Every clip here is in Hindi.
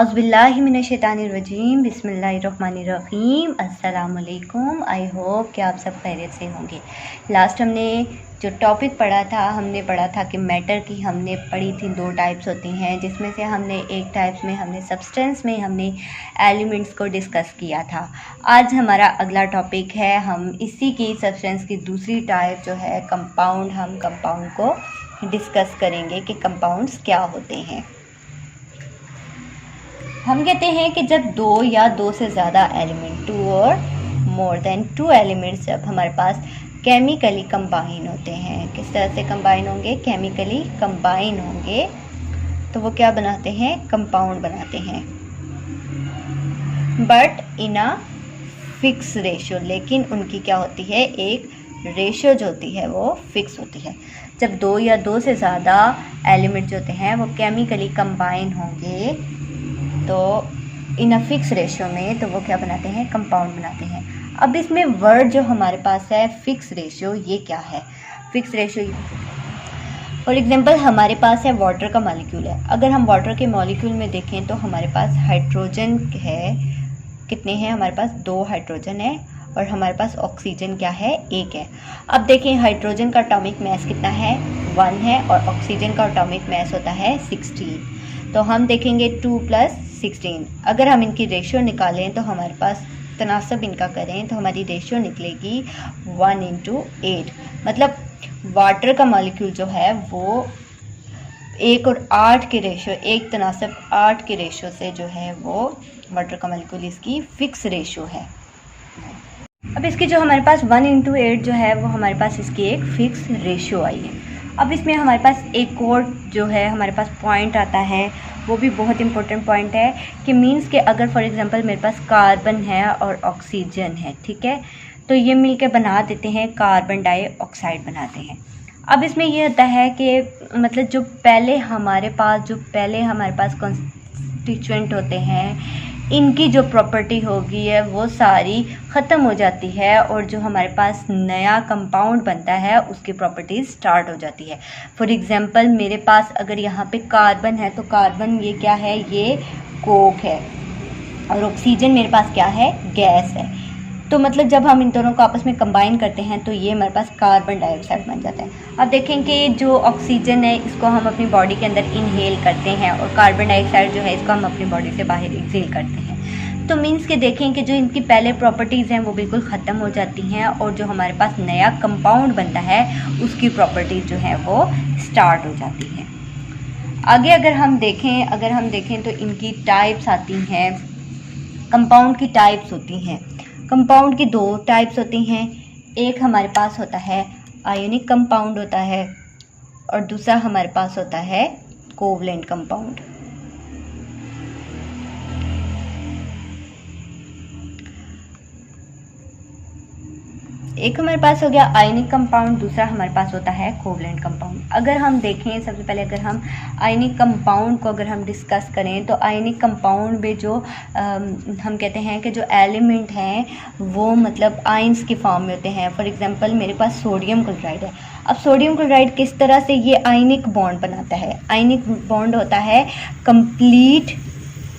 औज़ुबिल्लाहिमिनश्शैतानिर्रजीम बिस्मिल्लाहिर्रहमानिर्रहीम अस्सलाम वालेकुम। आई होप कि आप सब खैरियत से होंगे। लास्ट हमने जो टॉपिक पढ़ा था, हमने पढ़ा था कि मैटर की हमने पढ़ी थी 2 टाइप्स होती हैं, जिसमें से हमने एक टाइप में हमने सब्सटेंस में हमने एलिमेंट्स को डिस्कस किया था। आज हमारा अगला टॉपिक है, हम इसी की सब्सटेंस की दूसरी टाइप जो है कंपाउंड, हम कंपाउंड को डिस्कस करेंगे कि कंपाउंड्स क्या होते हैं। हम कहते हैं कि जब 2 या 2 से ज़्यादा एलिमेंट, 2 और मोर देन 2 एलिमेंट्स जब हमारे पास केमिकली कंबाइन होते हैं, किस तरह से कंबाइन होंगे, केमिकली कंबाइन होंगे, तो वो क्या बनाते हैं, कंपाउंड बनाते हैं। But in a fix ratio, लेकिन उनकी क्या होती है, एक रेशो जो होती है वो फिक्स होती है। जब 2 या 2 से ज़्यादा एलिमेंट जो होते हैं वो केमिकली कंबाइन होंगे तो इन अ फिक्स रेशो में, तो वो क्या बनाते हैं, कंपाउंड बनाते हैं। अब इसमें वर्ड जो हमारे पास है फिक्स रेशो, ये क्या है फिक्स रेशो। फॉर एग्जांपल हमारे पास है वाटर का मॉलिक्यूल है। अगर हम वाटर के मॉलिक्यूल में देखें तो हमारे पास हाइड्रोजन है, कितने हैं हमारे पास, 2 हाइड्रोजन है, और हमारे पास ऑक्सीजन क्या है, 1 है। अब देखें हाइड्रोजन का एटॉमिक मास कितना है, 1 है, और ऑक्सीजन का एटॉमिक मास होता है 16। तो हम देखेंगे 2 + 16। अगर हम इनकी रेशियो निकालें तो हमारे पास तनासब इनका करें तो हमारी रेशियो निकलेगी 1 × 8। मतलब वाटर का मॉलिक्यूल जो है वो 1 और 8 के रेशियो, 1 तनासब 8 के रेशियो से जो है वो वाटर का मॉलिक्यूल इसकी फिक्स रेशियो है। अब इसकी जो हमारे पास 1 × 8 जो है वो हमारे पास इसकी एक फिक्स रेशियो आई है। अब इसमें हमारे पास एक और जो है हमारे पास पॉइंट आता है, वो भी बहुत इंपॉर्टेंट पॉइंट है कि मींस कि अगर फॉर एग्जांपल मेरे पास कार्बन है और ऑक्सीजन है, ठीक है, तो ये मिलके बना देते हैं कार्बन डाइऑक्साइड बनाते हैं। अब इसमें ये होता है कि मतलब जो पहले हमारे पास कॉन्स्टिट्यूएंट होते हैं, इनकी जो प्रॉपर्टी होगी है वो सारी ख़त्म हो जाती है, और जो हमारे पास नया कंपाउंड बनता है उसकी प्रॉपर्टीज़ स्टार्ट हो जाती है। फॉर एग्जांपल मेरे पास अगर यहाँ पे कार्बन है तो कार्बन ये क्या है, ये कोक है, और ऑक्सीजन मेरे पास क्या है, गैस है। तो मतलब जब हम इन दोनों को आपस में कंबाइन करते हैं तो ये हमारे पास कार्बन डाइऑक्साइड बन जाता है। अब देखें कि जो ऑक्सीजन है इसको हम अपनी बॉडी के अंदर इनहेल करते हैं, और कार्बन डाइऑक्साइड जो है इसको हम अपनी बॉडी से बाहर एक्सहेल करते हैं। तो मीन्स के देखें कि जो इनकी पहले प्रॉपर्टीज़ हैं वो बिल्कुल ख़त्म हो जाती हैं, और जो हमारे पास नया कंपाउंड बनता है उसकी प्रॉपर्टीज़ जो है वो स्टार्ट हो जाती हैं। आगे अगर हम देखें तो इनकी टाइप्स आती हैं, कंपाउंड की टाइप्स होती हैं। कंपाउंड की 2 टाइप्स होती हैं, एक हमारे पास होता है आयोनिक कंपाउंड होता है, और दूसरा हमारे पास होता है कोवलेंट कंपाउंड। एक हमारे पास हो गया आयनिक कंपाउंड, दूसरा हमारे पास होता है कोवलेंट कंपाउंड। अगर हम देखें सबसे पहले अगर हम आयनिक कंपाउंड को अगर हम डिस्कस करें तो आयनिक कंपाउंड में जो हम कहते हैं कि जो एलिमेंट हैं वो मतलब आयंस की फॉर्म में होते हैं। फॉर एग्जांपल मेरे पास सोडियम क्लोराइड है। अब सोडियम क्लोराइड किस तरह से ये आयनिक बॉन्ड बनाता है, आयनिक बॉन्ड होता है कंप्लीट,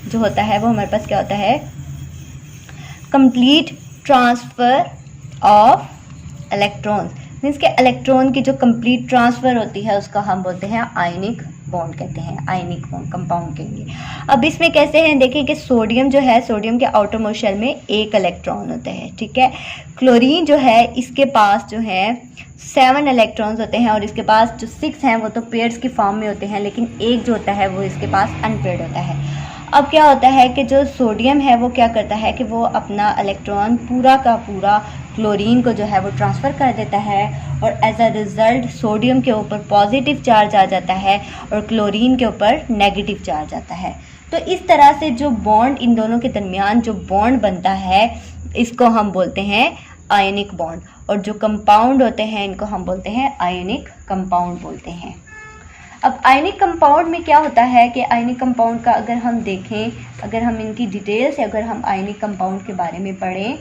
जो होता है वो हमारे पास क्या होता है, complete transfer of electrons. Means के इलेक्ट्रॉन की जो कंप्लीट ट्रांसफ़र होती है उसका हम बोलते हैं आयनिक बॉन्ड कहते हैं, आयनिक बॉन्ड कंपाउंड के लिए। अब इसमें कैसे हैं, देखें कि सोडियम जो है, सोडियम के आउटर मोस्ट शेल में 1 इलेक्ट्रॉन होता है, ठीक है। क्लोरीन जो है इसके पास जो है 7 इलेक्ट्रॉन्स होते हैं, और इसके पास जो 6 हैं वो तो पेयर्स की फॉर्म में होते हैं, लेकिन एक जो होता है वो इसके पास अनपेयर्ड होता है। अब क्या होता है कि जो सोडियम है वो क्या करता है कि वो अपना इलेक्ट्रॉन पूरा का पूरा क्लोरीन को जो है वो ट्रांसफ़र कर देता है, और एज अ रिज़ल्ट सोडियम के ऊपर पॉजिटिव चार्ज आ जाता है और क्लोरीन के ऊपर नेगेटिव चार्ज आता है। तो इस तरह से जो बॉन्ड इन दोनों के दरमियान जो बॉन्ड बनता है इसको हम बोलते हैं आयनिक बॉन्ड, और जो कंपाउंड होते हैं इनको हम बोलते हैं आयनिक कंपाउंड बोलते हैं। अब आयनिक कंपाउंड में क्या होता है कि आयनिक कंपाउंड का अगर हम देखें, अगर हम इनकी डिटेल से अगर हम आयनिक कंपाउंड के बारे में पढ़ें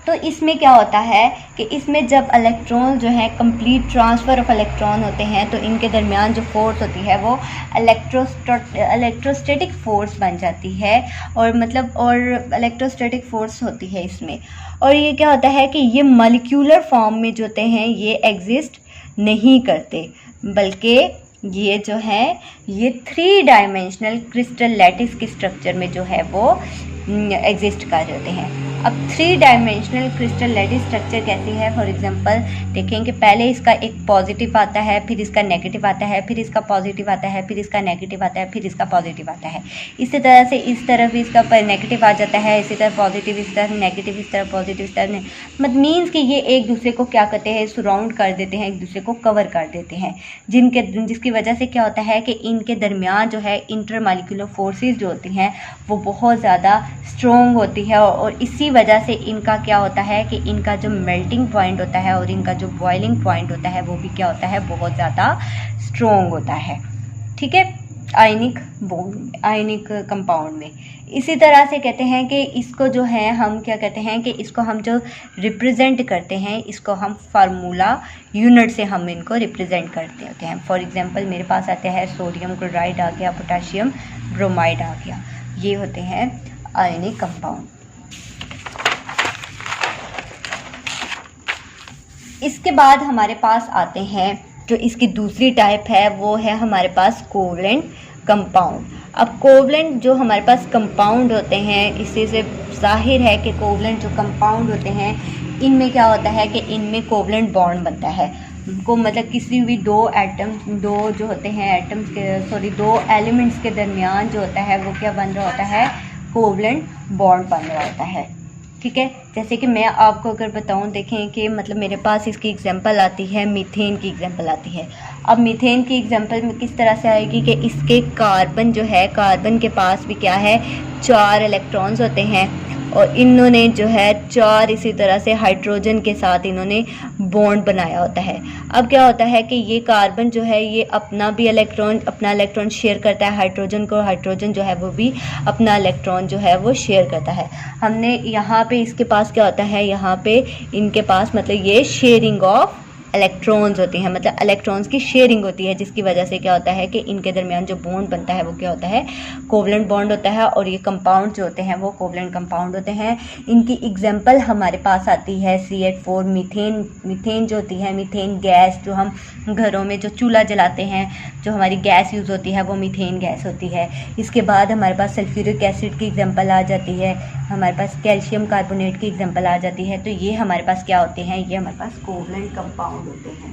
तो इसमें क्या होता है कि इसमें जब इलेक्ट्रॉन जो है कंप्लीट ट्रांसफ़र ऑफ इलेक्ट्रॉन होते हैं तो इनके दरमियान जो फोर्स होती है वो इलेक्ट्रोस्टैटिक फोर्स बन जाती है, और इलेक्ट्रोस्टैटिक फोर्स होती है इसमें। और ये क्या होता है कि ये मॉलिक्यूलर फॉर्म में जो होते हैं ये एग्जिस्ट नहीं करते, बल्कि ये जो है ये 3 डायमेंशनल क्रिस्टल लैटिस के स्ट्रक्चर में जो है वो एग्जिस्ट कर रहे होते हैं। अब 3 डायमेंशनल क्रिस्टल लैटिस स्ट्रक्चर कैसी है, फॉर एग्जांपल देखें कि पहले इसका एक पॉजिटिव आता है, फिर इसका नेगेटिव आता है, फिर इसका पॉजिटिव आता है, फिर इसका नेगेटिव आता है, फिर इसका पॉजिटिव आता है। इसी तरह से इस तरफ इसका नेगेटिव आ जाता है, इसी तरह पॉजिटिव, इस तरह नेगेटिव, इस तरह पॉजिटिव, इस तरह मतलब मीन्स कि ये एक दूसरे को क्या करते हैं, सराउंड कर देते हैं, एक दूसरे को कवर कर देते हैं, जिसकी वजह से क्या होता है कि इनके दरमियान जो है इंटरमॉलिक्यूलर फोर्सेस जो होती हैं वो बहुत ज़्यादा स्ट्रॉन्ग होती है, और इसी वजह से इनका क्या होता है कि इनका जो मेल्टिंग पॉइंट होता है और इनका जो बॉइलिंग पॉइंट होता है वो भी क्या होता है, बहुत ज़्यादा स्ट्रॉन्ग होता है। ठीक है, आयनिक कंपाउंड में। इसी तरह से कहते हैं कि इसको जो है हम क्या कहते हैं कि इसको हम जो रिप्रेजेंट करते हैं इसको हम फार्मूला यूनिट से हम इनको रिप्रेजेंट करते होते हैं। फॉर एग्जांपल मेरे पास आता है सोडियम क्लोराइड आ गया, पोटाशियम ब्रोमाइड आ गया, ये होते हैं आयनिक कंपाउंड। इसके बाद हमारे पास आते हैं जो इसकी दूसरी टाइप है वो है हमारे पास कोवलेंट कंपाउंड। अब कोवलेंट जो हमारे पास कंपाउंड होते हैं, इसी से जाहिर है कि कोवलेंट जो कंपाउंड होते हैं इनमें क्या होता है कि इनमें कोवलेंट बॉन्ड बनता है। को मतलब किसी भी दो एलिमेंट्स के दरमियान जो होता है वो क्या बन रहा होता है, कोवलेंट बॉन्ड बन रहा होता है। ठीक है, जैसे कि मैं आपको अगर बताऊं, देखें कि मतलब मेरे पास इसकी एग्जांपल आती है, मीथेन की एग्जांपल आती है। अब मीथेन की एग्जांपल में किस तरह से आएगी कि इसके कार्बन जो है, कार्बन के पास भी क्या है, 4 इलेक्ट्रॉन्स होते हैं, और इन्होंने जो है 4 इसी तरह से हाइड्रोजन के साथ इन्होंने बॉन्ड बनाया होता है। अब क्या होता है कि ये कार्बन जो है ये अपना इलेक्ट्रॉन शेयर करता है हाइड्रोजन को, हाइड्रोजन जो है वो भी अपना इलेक्ट्रॉन जो है वो शेयर करता है। हमने यहाँ पे इसके पास क्या होता है, यहाँ पे इनके पास मतलब ये शेयरिंग ऑफ इलेक्ट्रॉन्स होती हैं, मतलब इलेक्ट्रॉन्स की शेयरिंग होती है, जिसकी वजह से क्या होता है कि इनके दरमियान जो बॉन्ड बनता है वो क्या होता है, कोवलेंट बॉन्ड होता है। और ये कंपाउंड जो होते हैं वो कोवलेंट कंपाउंड होते हैं। इनकी एग्जांपल हमारे पास आती है CH4, मीथेन जो होती है, मीथेन गैस जो हम घरों में जो चूल्हा जलाते हैं, जो हमारी गैस यूज़ होती है वो मीथेन गैस होती है। इसके बाद हमारे पास सल्फ्यूरिक एसिड की एग्जांपल आ जाती है, हमारे पास कैल्शियम कार्बोनेट की एग्जांपल आ जाती है। तो ये हमारे पास क्या होते हैं, ये हमारे पास कोवलेंट कंपाउंड होते हैं।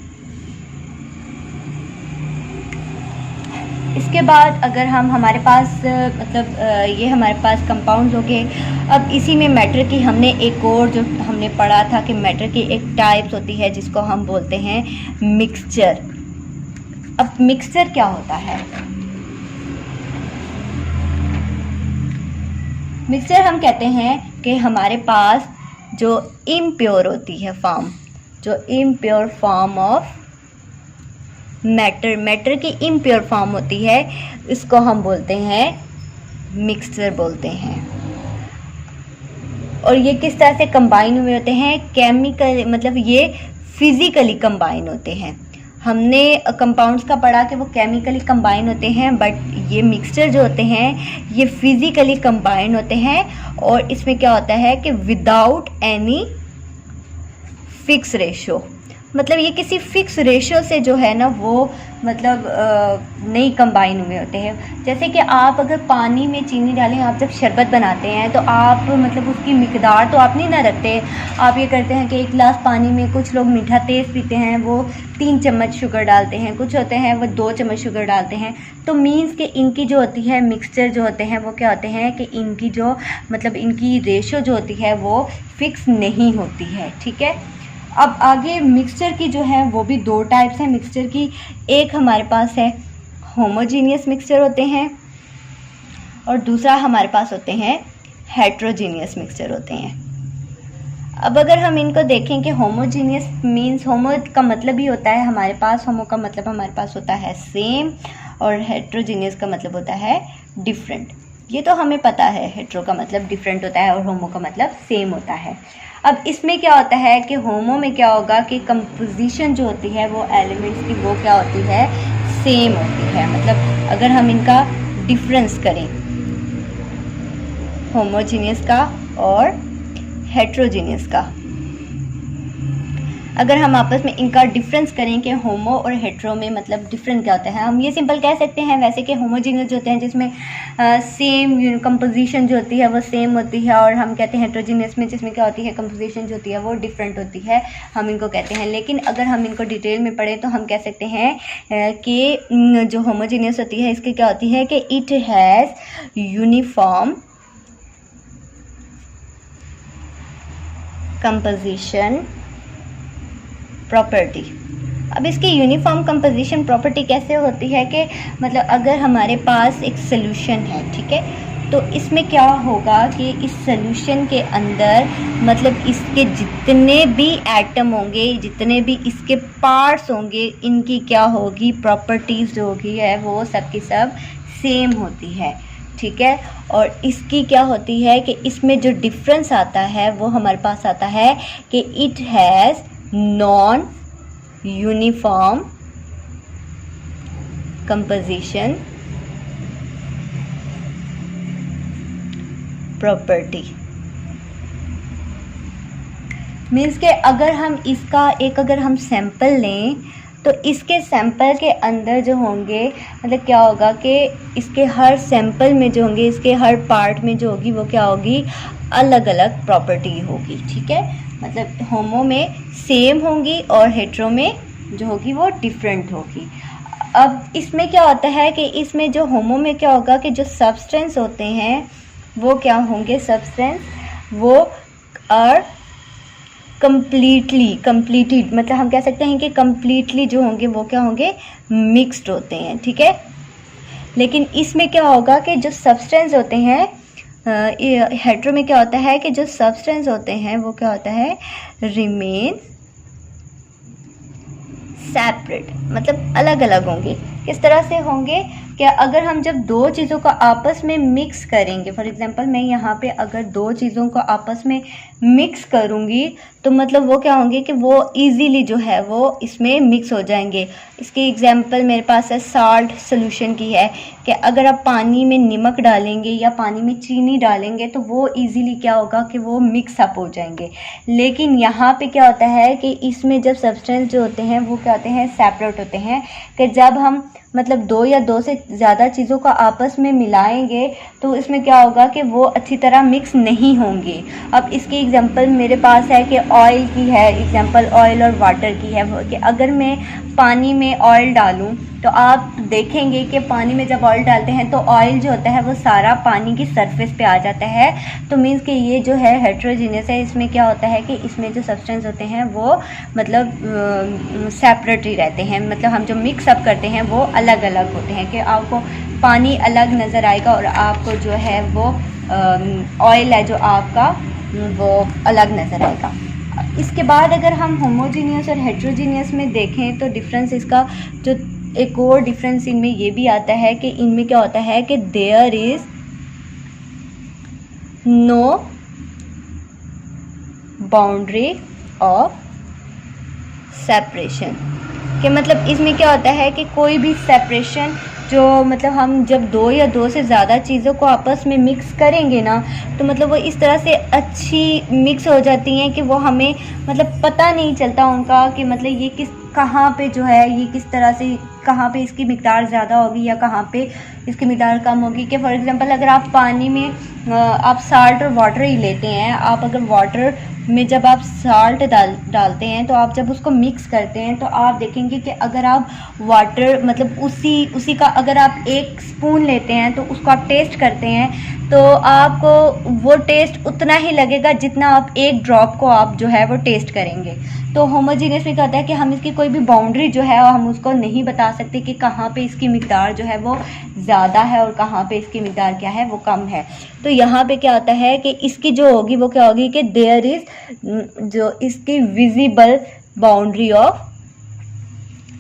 इसके बाद अगर हमारे पास ये हमारे पास कंपाउंड्स हो गए। अब इसी में मैटर की हमने एक और जो हमने पढ़ा था कि मैटर की एक टाइप्स होती है जिसको हम बोलते हैं मिक्सचर। अब मिक्सचर क्या होता है, मिक्सचर हम कहते हैं कि हमारे पास जो इम्प्योर होती है फॉर्म, जो इम्प्योर फॉर्म ऑफ मैटर की इम्प्योर फॉर्म होती है, इसको हम बोलते हैं मिक्सचर बोलते हैं। और ये किस तरह से कंबाइन हुए होते हैं, केमिकल मतलब ये फिजिकली कंबाइन होते हैं। हमने कंपाउंड्स का पढ़ा कि वो केमिकली कंबाइन होते हैं, बट ये मिक्सचर जो होते हैं ये फिजिकली कंबाइन होते हैं। और इसमें क्या होता है कि विदाउट एनी फिक्स रेशो, मतलब ये किसी फिक्स रेशो से जो है ना वो मतलब नहीं कंबाइन हुए होते हैं। जैसे कि आप अगर पानी में चीनी डालें, आप जब शरबत बनाते हैं तो आप मतलब उसकी मिकदार तो आप नहीं ना रखते, आप ये करते हैं कि 1 गिलास पानी में कुछ लोग मीठा तेज़ पीते हैं वो 3 चम्मच शुगर डालते हैं, कुछ होते हैं वो 2 चम्मच शुगर डालते हैं। तो मीन्स कि इनकी जो होती है मिक्सचर जो होते हैं वो क्या होते हैं कि इनकी जो मतलब इनकी रेशो जो होती है वो फिक्स नहीं होती है। ठीक है, अब आगे मिक्सचर की जो है वो भी 2 टाइप्स हैं मिक्सचर की। एक हमारे पास है होमोजीनियस मिक्सचर होते हैं, और दूसरा हमारे पास होते हैं हेट्रोजीनियस मिक्सचर होते हैं। अब अगर हम इनको देखें कि होमोजीनियस मीन्स होमो का मतलब ही होता है हमारे पास, होमो का मतलब हमारे पास होता है सेम, और हेट्रोजीनियस का मतलब होता है डिफरेंट। ये तो हमें पता है, हेट्रो का मतलब डिफरेंट होता है और होमो का मतलब सेम होता है। अब इसमें क्या होता है कि होमो में क्या होगा कि कंपोजिशन जो होती है वो एलिमेंट्स की वो क्या होती है, सेम होती है। मतलब अगर हम इनका डिफरेंस करें होमोजीनियस का और हेट्रोजीनियस का, अगर हम आपस में इनका डिफरेंस करें कि होमो और हेट्रो में मतलब डिफरेंस क्या होता है, हम ये सिंपल कह सकते हैं वैसे कि होमोजीनियस जो होते हैं जिसमें सेम कंपोजिशन जो होती है वो सेम होती है, और हम कहते हैं हेट्रोजीनियस में जिसमें क्या होती है कंपोजिशन जो होती है वो डिफरेंट होती है, हम इनको कहते हैं। लेकिन अगर हम इनको डिटेल में पढ़ें तो हम कह सकते हैं कि जो होमोजीनियस होती है इसकी क्या होती है कि it has uniform composition property. अब इसकी यूनिफॉर्म कंपोजिशन प्रॉपर्टी कैसे होती है कि मतलब अगर हमारे पास एक सोल्यूशन है, ठीक है, तो इसमें क्या होगा कि इस सोल्यूशन के अंदर मतलब इसके जितने भी एटम होंगे, जितने भी इसके पार्ट्स होंगे, इनकी क्या होगी प्रॉपर्टीज़ जो होगी है वो सब की सब सेम होती है, ठीक है। और इसकी क्या होती है कि इसमें जो डिफरेंस आता है वो हमारे पास आता है कि it has non uniform composition property. Means के अगर हम इसका अगर हम सैंपल लें तो इसके सैंपल के अंदर जो होंगे मतलब क्या होगा कि इसके हर सैंपल में जो होंगे, इसके हर पार्ट में जो होगी वो क्या होगी, अलग अलग प्रॉपर्टी होगी, ठीक है। मतलब होमो में सेम होंगी और हेट्रो में जो होगी वो डिफरेंट होगी। अब इसमें क्या होता है कि इसमें जो होमो में क्या होगा कि जो सब्सटेंस होते हैं वो क्या होंगे, सब्सटेंस वो आर कंप्लीटेड, मतलब हम कह सकते हैं कि कंप्लीटली जो होंगे वो क्या होंगे, मिक्स्ड होते हैं, ठीक है। लेकिन इसमें क्या होगा कि जो सब्सटेंस होते हैं हेट्रो में क्या होता है कि जो सब्सटेंस होते हैं वो क्या होता है, रिमेन सेपरेट, मतलब अलग अलग होंगे। किस तरह से होंगे कि अगर हम जब दो चीज़ों को आपस में मिक्स करेंगे, फॉर एग्जांपल मैं यहाँ पे अगर दो चीज़ों को आपस में मिक्स करूँगी तो मतलब वो क्या होंगे कि वो इजीली जो है वो इसमें मिक्स हो जाएंगे। इसकी एग्जांपल मेरे पास है साल्ट सोल्यूशन की है कि अगर आप पानी में नमक डालेंगे या पानी में चीनी डालेंगे तो वो इजीली क्या होगा कि वो मिक्स अप हो जाएंगे। लेकिन यहाँ पे क्या होता है कि इसमें जब सब्सटेंस जो होते हैं वो क्या होते हैं, सेपरेट होते हैं। कि जब हम मतलब दो या दो से ज़्यादा चीज़ों को आपस में मिलाएंगे तो इसमें क्या होगा कि वो अच्छी तरह मिक्स नहीं होंगे। अब इसकी एग्जांपल मेरे पास है कि ऑयल की है, एग्जांपल ऑयल और वाटर की है कि अगर मैं पानी में ऑयल डालूं तो आप देखेंगे कि पानी में जब ऑयल डालते हैं तो ऑयल जो होता है वो सारा पानी की सरफेस पे आ जाता है। तो मीन्स कि ये जो है हेट्रोजीनियस है, इसमें क्या होता है कि इसमें जो सब्सटेंस होते हैं वो मतलब सेपरेट ही रहते हैं। मतलब हम जो मिक्स अप करते हैं वो अलग अलग होते हैं कि आपको पानी अलग नज़र आएगा और आपको जो है वो ऑयल है जो आपका वो अलग नज़र आएगा। इसके बाद अगर हम होमोजीनियस और हेट्रोजीनियस में देखें तो डिफरेंस इसका जो एक और डिफरेंस इनमें ये भी आता है कि इनमें क्या होता है कि there is no boundary of separation. कि मतलब इसमें क्या होता है कि कोई भी सेपरेशन जो मतलब हम जब दो या दो से ज़्यादा चीज़ों को आपस में मिक्स करेंगे ना तो मतलब वो इस तरह से अच्छी मिक्स हो जाती हैं कि वो हमें मतलब पता नहीं चलता उनका कि मतलब ये कहाँ पे जो है ये किस तरह से कहाँ पे इसकी मिक़दार ज़्यादा होगी या कहाँ पे इसकी मिक़दार कम होगी। कि फॉर एग्जांपल अगर आप पानी में आप साल्ट और वाटर ही लेते हैं, आप अगर वाटर में जब आप साल्ट डालते हैं तो आप जब उसको मिक्स करते हैं तो आप देखेंगे कि अगर आप वाटर मतलब उसी का अगर आप एक स्पून लेते हैं तो उसको आप टेस्ट करते हैं तो आपको वो टेस्ट उतना ही लगेगा जितना आप एक ड्रॉप को आप जो है वो टेस्ट करेंगे। तो होमोजीनियस में क्या होता है कि हम इसकी कोई भी बाउंड्री जो है हम उसको नहीं बता सकते कि कहाँ पे इसकी मिक़दार जो है वो ज़्यादा है और कहाँ पे इसकी मिक़दार क्या है वो कम है। तो यहाँ पे क्या होता है कि इसकी जो होगी वो क्या होगी कि देयर इज़ जो इसकी विजिबल बाउंड्री ऑफ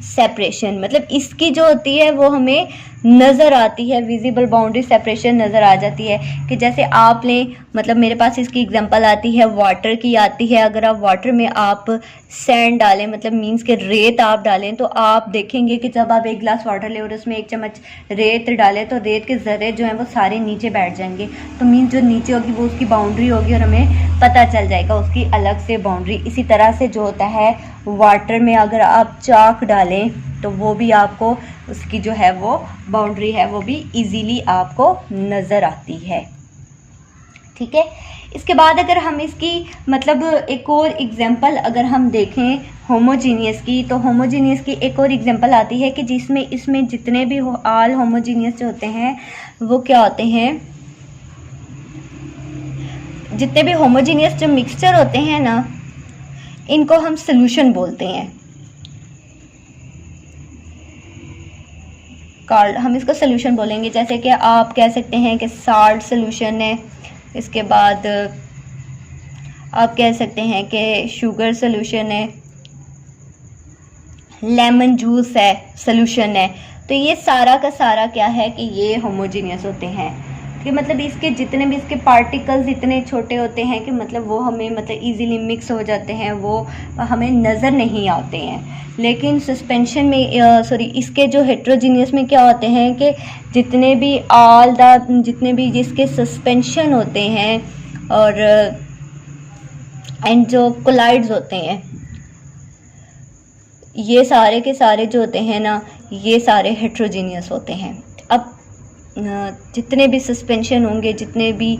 सेपरेशन, मतलब इसकी जो होती है वो हमें नज़र आती है, विजिबल बाउंड्री सेपरेशन नज़र आ जाती है। कि जैसे आपने मतलब मेरे पास इसकी एग्जांपल आती है वाटर की आती है। अगर आप वाटर में आप सैंड डालें, मतलब मींस के रेत आप डालें, तो आप देखेंगे कि जब आप एक गिलास वाटर लें और उसमें 1 चम्मच रेत डालें तो रेत के ज़र्रे जो हैं वो सारे नीचे बैठ जाएंगे। तो मीन्स जो नीचे होगी वो उसकी बाउंड्री होगी और हमें पता चल जाएगा उसकी अलग से बाउंड्री। इसी तरह से जो होता है वाटर में अगर आप चाक डालें तो वो भी आपको उसकी जो है वो बाउंड्री है वो भी इजीली आपको नज़र आती है। ठीक है, इसके बाद अगर हम इसकी मतलब एक और एग्जांपल अगर हम देखें होमोजीनियस की, तो होमोजीनियस की एक और एग्जांपल आती है कि जिसमें इसमें जितने भी ऑल होमोजीनियस जो होते हैं वो क्या होते हैं, जितने भी होमोजीनियस जो मिक्सचर होते हैं ना, इनको हम सॉल्यूशन बोलते हैं। हम इसको सॉल्यूशन बोलेंगे। जैसे कि आप कह सकते हैं कि साल्ट सॉल्यूशन है, इसके बाद आप कह सकते हैं कि शुगर सॉल्यूशन है, लेमन जूस है सॉल्यूशन है। तो ये सारा का सारा क्या है कि ये होमोजीनियस होते हैं कि मतलब इसके जितने भी इसके पार्टिकल्स इतने छोटे होते हैं कि मतलब वो हमें मतलब इजीली मिक्स हो जाते हैं, वो हमें नज़र नहीं आते हैं। लेकिन सस्पेंशन में इसके जो हेट्रोजीनियस में क्या होते हैं कि जितने भी जिसके सस्पेंशन होते हैं और एंड जो कोलाइड्स होते हैं, ये सारे के सारे जो होते हैं ना, ये सारे हेट्रोजीनियस होते हैं। अब जितने भी सस्पेंशन होंगे, जितने भी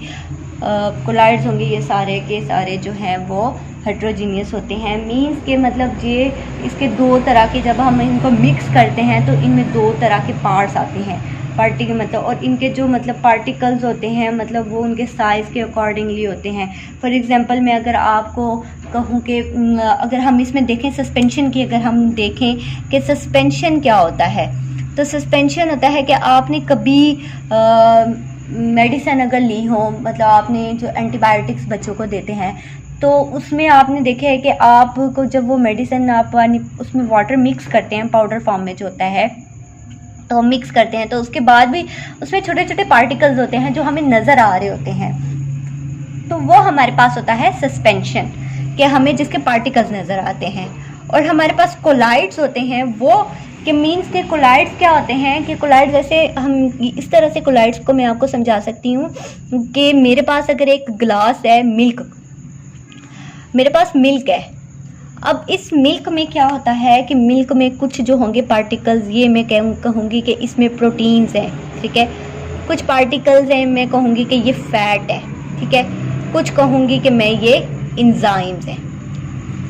कोलाइड्स होंगे, ये सारे के सारे जो हैं वो हेट्रोजीनियस होते हैं। मींस के मतलब ये इसके 2 तरह के, जब हम इनको मिक्स करते हैं तो इनमें 2 तरह के पार्ट्स आते हैं पार्टिकल मतलब, और इनके जो मतलब पार्टिकल्स होते हैं मतलब वो उनके साइज़ के अकॉर्डिंगली होते हैं। फॉर एग्जांपल मैं अगर आपको कहूँ कि अगर हम इसमें देखें सस्पेंशन की, अगर हम देखें कि सस्पेंशन क्या होता है, तो सस्पेंशन होता है कि आपने कभी मेडिसिन अगर ली हो, मतलब आपने जो एंटीबायोटिक्स बच्चों को देते हैं, तो उसमें आपने देखा है कि आपको जब वो मेडिसिन आप उसमें वाटर मिक्स करते हैं पाउडर फॉर्म में जो होता है, तो मिक्स करते हैं तो उसके बाद भी उसमें छोटे छोटे पार्टिकल्स होते हैं जो हमें नज़र आ रहे होते हैं। तो वो हमारे पास होता है सस्पेंशन, कि हमें जिसके पार्टिकल्स नज़र आते हैं। और हमारे पास कोलाइड्स होते हैं, वो कि मीन्स के कोलाइड्स क्या होते हैं कि कोलाइड्स जैसे हम इस तरह से कोलाइड्स को मैं आपको समझा सकती हूँ कि मेरे पास अगर एक गिलास है मिल्क, मेरे पास मिल्क है। अब इस मिल्क में क्या होता है कि मिल्क में कुछ जो होंगे पार्टिकल्स, ये मैं कहूँगी कि इसमें प्रोटीन्स हैं, ठीक है। कुछ पार्टिकल्स हैं, मैं कहूँगी कि ये फैट है, ठीक है। कुछ कहूँगी कि मैं ये इंजाइम्स हैं।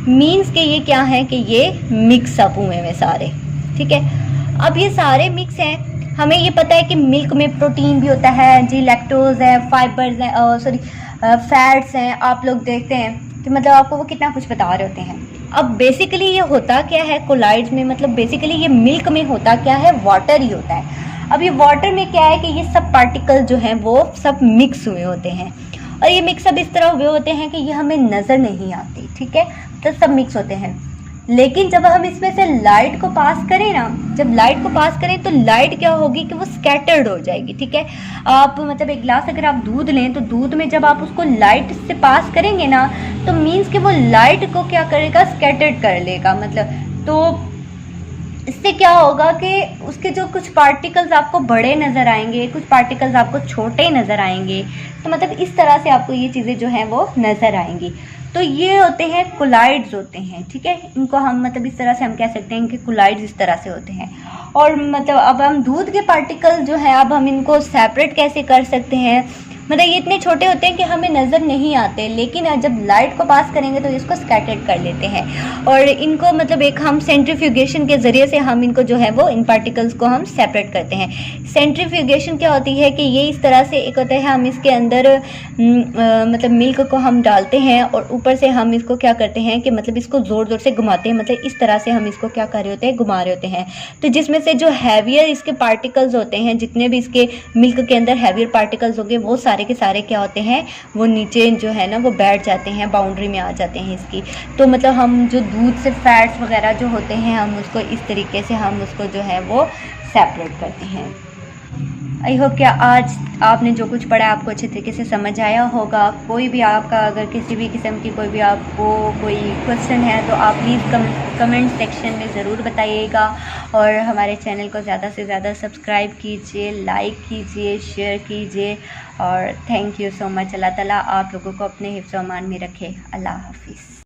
मीन्स के ये क्या है कि ये मिक्स अप हुए हैं सारे, ठीक है। अब ये सारे मिक्स हैं, हमें ये पता है कि मिल्क में प्रोटीन भी होता है जी, लैक्टोज है, फाइबर्स हैं, फैट्स हैं। आप लोग देखते हैं कि मतलब आपको वो कितना कुछ बता रहे होते हैं। अब बेसिकली ये होता क्या है कोलाइड्स में, मतलब बेसिकली ये मिल्क में होता क्या है, वाटर ही होता है। अब ये वाटर में क्या है कि ये सब पार्टिकल जो हैं वो सब मिक्स हुए होते हैं, और ये मिक्स अब इस तरह हुए होते हैं कि ये हमें नज़र नहीं आती, ठीक है। तो सब मिक्स होते हैं, लेकिन जब हम इसमें से लाइट को पास करें ना, जब लाइट को पास करें तो लाइट क्या होगी कि वो स्कैटर्ड हो जाएगी, ठीक है। आप मतलब एक गिलास अगर आप दूध लें तो दूध में जब आप उसको लाइट से पास करेंगे ना, तो मीन्स कि वो लाइट को क्या करेगा, स्कैटर्ड कर लेगा। मतलब तो इससे क्या होगा कि उसके जो कुछ पार्टिकल्स आपको बड़े नज़र आएंगे, कुछ पार्टिकल्स आपको छोटे नज़र आएंगे। तो मतलब इस तरह से आपको ये चीज़ें जो हैं वो नज़र आएंगी। तो ये होते हैं कोलाइड्स होते हैं, ठीक है। इनको हम मतलब इस तरह से हम कह सकते हैं कि कोलाइड्स इस तरह से होते हैं। और मतलब अब हम दूध के पार्टिकल जो है, अब हम इनको सेपरेट कैसे कर सकते हैं, मतलब ये इतने छोटे होते हैं कि हमें नज़र नहीं आते, लेकिन जब लाइट को पास करेंगे तो इसको स्कैटर्ड कर लेते हैं। और इनको मतलब एक हम सेंट्रीफ्यूगेशन के ज़रिए से हम इनको जो है वो इन पार्टिकल्स को हम सेपरेट करते हैं। सेंट्रीफ्यूगेशन क्या होती है कि ये इस तरह से एक होता है, हम इसके अंदर मतलब मिल्क को हम डालते हैं और ऊपर से हम इसको क्या करते हैं कि मतलब इसको ज़ोर ज़ोर से घुमाते हैं, मतलब इस तरह से हम इसको क्या कर रहे होते हैं, घुमा रहे होते हैं। तो जिसमें से जो हैवियर इसके पार्टिकल्स होते हैं, जितने भी इसके मिल्क के अंदर हैवियर पार्टिकल्स होंगे, वो सारे के सारे क्या होते हैं, वो नीचे जो है ना वो बैठ जाते हैं, बाउंड्री में आ जाते हैं इसकी। तो मतलब हम जो दूध से फैट्स वगैरह जो होते हैं, हम उसको इस तरीके से हम उसको जो है वो सेपरेट करते हैं। आई होप कि आज आपने जो कुछ पढ़ा आपको अच्छे तरीके से समझ आया होगा। कोई भी आपका अगर किसी भी किस्म की कोई भी आपको कोई क्वेश्चन है तो आप प्लीज़ कमेंट सेक्शन में ज़रूर बताइएगा, और हमारे चैनल को ज़्यादा से ज़्यादा सब्सक्राइब कीजिए, लाइक कीजिए, शेयर कीजिए। और थैंक यू सो मच। अल्लाह ताला आप लोगों को अपने हिफ्ज़-ओ-अमान में रखे। अल्लाह हाफिज़।